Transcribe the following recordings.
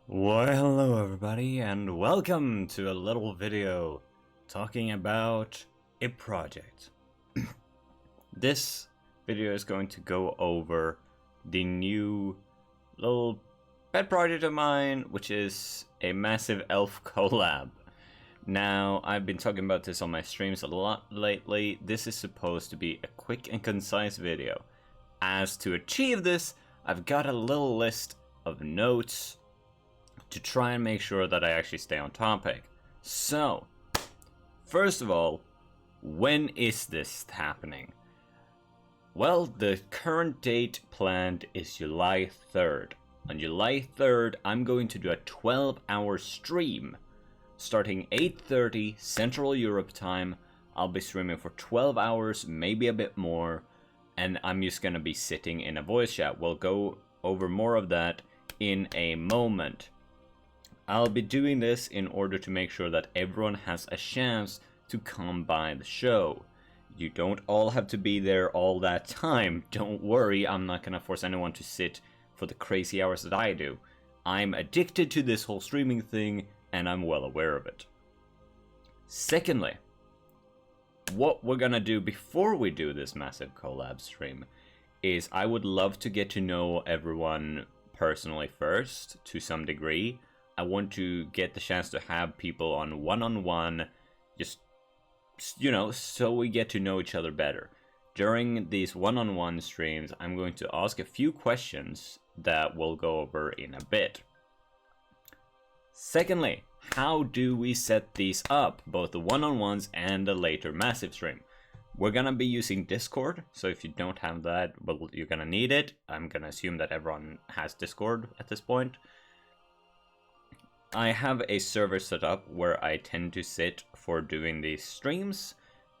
Well, hello everybody, and welcome to a little video talking about a project. This video is going to go over the new little pet project of mine, which is a massive elf collab. Now, I've been talking about this on my streams a lot lately. This is supposed to be a quick and concise video. As to achieve this, I've got a little list of notes to try and make sure that I actually stay on topic. So, first of all, when is this happening? Well, the current date planned is July 3rd. On July 3rd, I'm going to do a 12-hour stream. Starting 8:30 Central Europe time, I'll be streaming for 12 hours, maybe a bit more, and I'm just gonna be sitting in a voice chat. We'll go over more of that in a moment. I'll be doing this in order to make sure that everyone has a chance to come by the show. You don't all have to be there all that time. Don't worry, I'm not gonna force anyone to sit for the crazy hours that I do. I'm addicted to this whole streaming thing, and I'm well aware of it. Secondly, what we're gonna do before we do this massive collab stream is I would love to get to know everyone personally first, to some degree. I want to get the chance to have people on one-on-one, just, you know, so we get to know each other better. During these one-on-one streams, I'm going to ask a few questions that we'll go over in a bit. Secondly, how do we set these up, both the one-on-ones and the later massive stream? We're gonna be using Discord, so if you don't have that, well, you're gonna need it. I'm gonna assume that everyone has Discord at this point. I have a server set up where I tend to sit for doing these streams.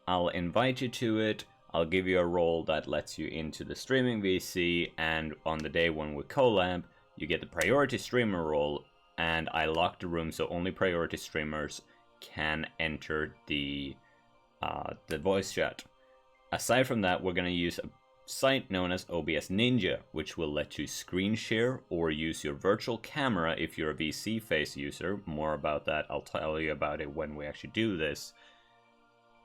I'll invite you to it. I'll give you a role that lets you into the streaming VC, and on the day when we collab, you get the priority streamer role, and I lock the room so only priority streamers can enter the voice chat. Aside from that, we're going to use a site known as OBS Ninja, which will let you screen share or use your virtual camera if you're a VC face user. More about that, I'll tell you about it when we actually do this.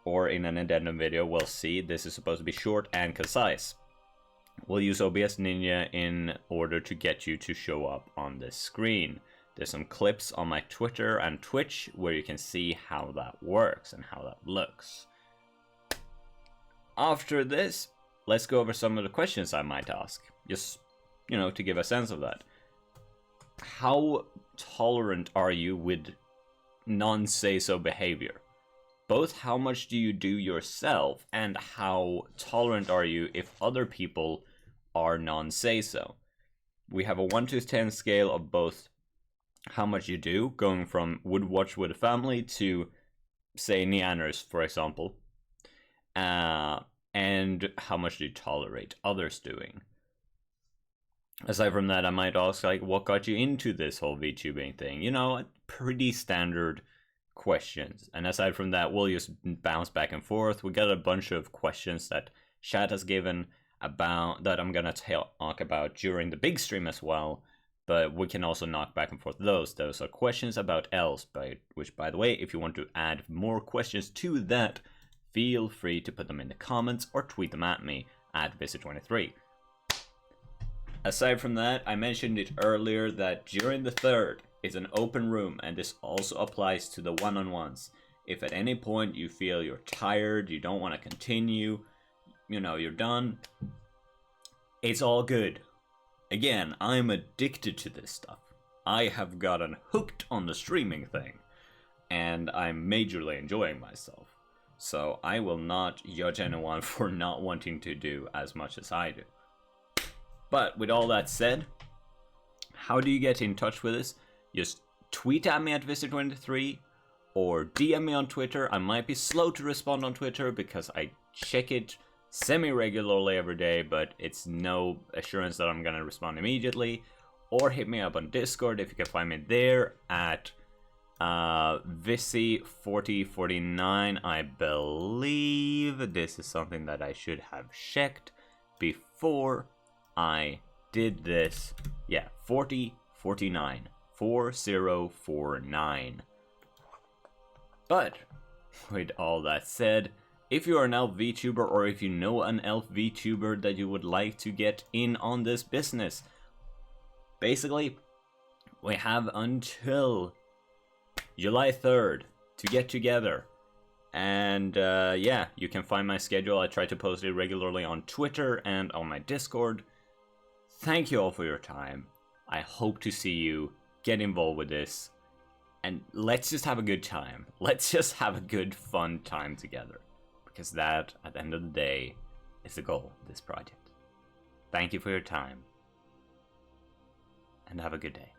Or in an addendum video, we'll see. This is supposed to be short and concise. We'll use OBS Ninja in order to get you to show up on this screen. There's some clips on my Twitter and Twitch where you can see how that works and how that looks. After this, let's go over some of the questions I might ask, just, you know, to give a sense of that. How tolerant are you with non-seiso behavior? Both how much do you do yourself and how tolerant are you if other people are non-seiso? We have a 1 to 10 scale of both how much you do, going from would watch with a family to, say, Neanners, for example. And how much do you tolerate others doing? Aside from that, I might ask, like, what got you into this whole VTubing thing? You know, pretty standard questions. And aside from that, we'll just bounce back and forth. We got a bunch of questions that chat has given about that I'm gonna talk about during the big stream as well. But we can also knock back and forth those. Those are questions about elves, which, by the way, if you want to add more questions to that, feel free to put them in the comments or tweet them at me at Visit23. Aside from that, I mentioned it earlier that during the 3rd, it's an open room, and this also applies to the one-on-ones. If at any point you feel you're tired, you don't want to continue, you know, you're done, it's all good. Again, I'm addicted to this stuff. I have gotten hooked on the streaming thing, and I'm majorly enjoying myself. So I will not judge anyone for not wanting to do as much as I do. But with all that said, how do you get in touch with us? Just tweet at me at Visit23 or DM me on Twitter. I might be slow to respond on Twitter because I check it semi-regularly every day, but it's no assurance that I'm gonna respond immediately. Or hit me up on Discord if you can find me there at Visi4049, I believe. This is something that I should have checked before I did this. Yeah, 4049 4049. But with all that said, if you are an elf VTuber or if you know an elf VTuber that you would like to get in on this business, basically we have until July 3rd to get together. And yeah, you can find my schedule. I try to post it regularly on Twitter and on my Discord. Thank you all for your time. I hope to see you get involved with this. And let's just have a good time. Let's just have a good, fun time together. Because that, at the end of the day, is the goal of this project. Thank you for your time. And have a good day.